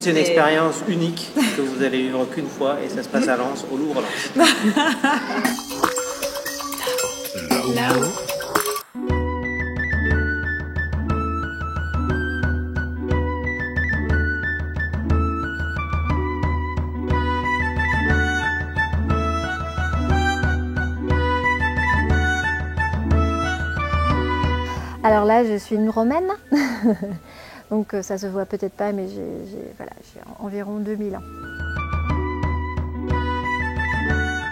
C'est une expérience unique que vous allez vivre qu'une fois et ça se passe à Lens, au Louvre-Lens. Là-haut. Alors là, je suis une Romaine, donc ça se voit peut-être pas, mais j'ai environ 2000 ans.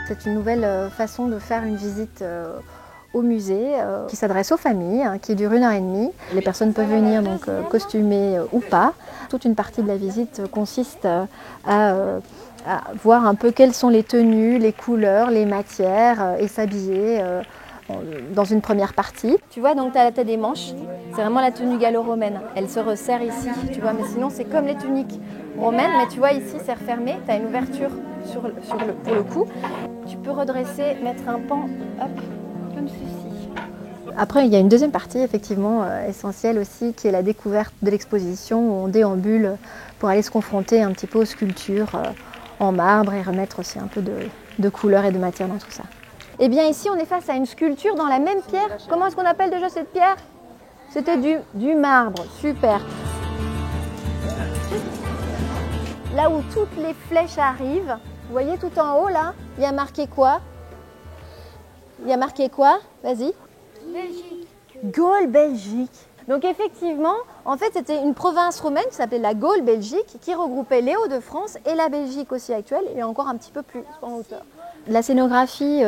C'est une nouvelle façon de faire une visite au musée qui s'adresse aux familles, qui dure 1h30. Les personnes peuvent venir donc costumées ou pas. Toute une partie de la visite consiste à voir un peu quelles sont les tenues, les couleurs, les matières et s'habiller dans une première partie. Tu vois, donc tu as des manches, c'est vraiment la tenue gallo-romaine. Elle se resserre ici, tu vois, mais sinon c'est comme les tuniques romaines, mais tu vois ici c'est refermé, tu as une ouverture pour le cou. Tu peux redresser, mettre un pan, hop, comme ceci. Après, il y a une deuxième partie, effectivement, essentielle aussi, qui est la découverte de l'exposition, où on déambule pour aller se confronter un petit peu aux sculptures en marbre et remettre aussi un peu de couleur et de matière dans tout ça. Eh bien ici, on est face à une sculpture dans la même pierre. Comment est-ce qu'on appelle déjà cette pierre? C'était du marbre, super. Là où toutes les flèches arrivent, vous voyez tout en haut là, il y a marqué quoi? Il y a marqué quoi? Vas-y. Belgique. Gaule, Belgique. Donc effectivement, en fait, c'était une province romaine qui s'appelait la Gaule Belgique, qui regroupait les Hauts-de-France et la Belgique aussi actuelle, et encore un petit peu plus en hauteur. La scénographie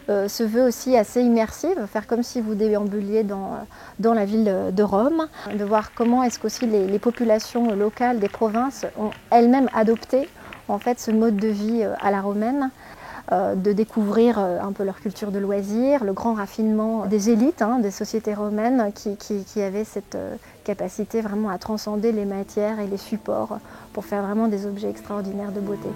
se veut aussi assez immersive, faire comme si vous déambuliez dans la ville de Rome, de voir comment est-ce qu'aussi les populations locales des provinces ont elles-mêmes adopté en fait ce mode de vie à la romaine, de découvrir un peu leur culture de loisirs, le grand raffinement des élites, des sociétés romaines qui avaient cette capacité vraiment à transcender les matières et les supports pour faire vraiment des objets extraordinaires de beauté.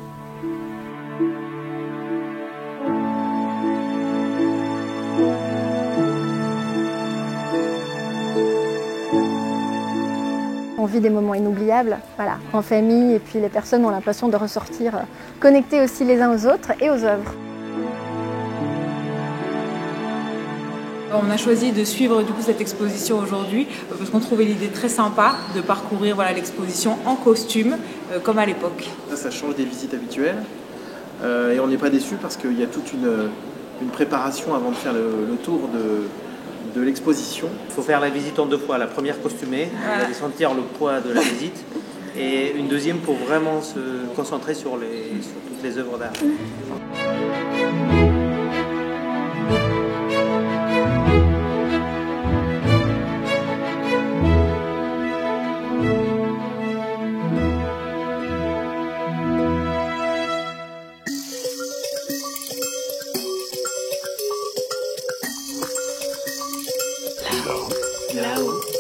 On vit des moments inoubliables, voilà, en famille, et puis les personnes ont l'impression de ressortir connectées aussi les uns aux autres et aux œuvres. On a choisi de suivre du coup cette exposition aujourd'hui parce qu'on trouvait l'idée très sympa de parcourir l'exposition en costume comme à l'époque. Ça change des visites habituelles et on n'est pas déçu parce qu'il y a toute une préparation avant de faire le tour de l'exposition. Il faut faire la visite en 2 fois. La première costumée, vous allez sentir le poids de la visite, et une deuxième pour vraiment se concentrer sur toutes les œuvres d'art. Là-haut.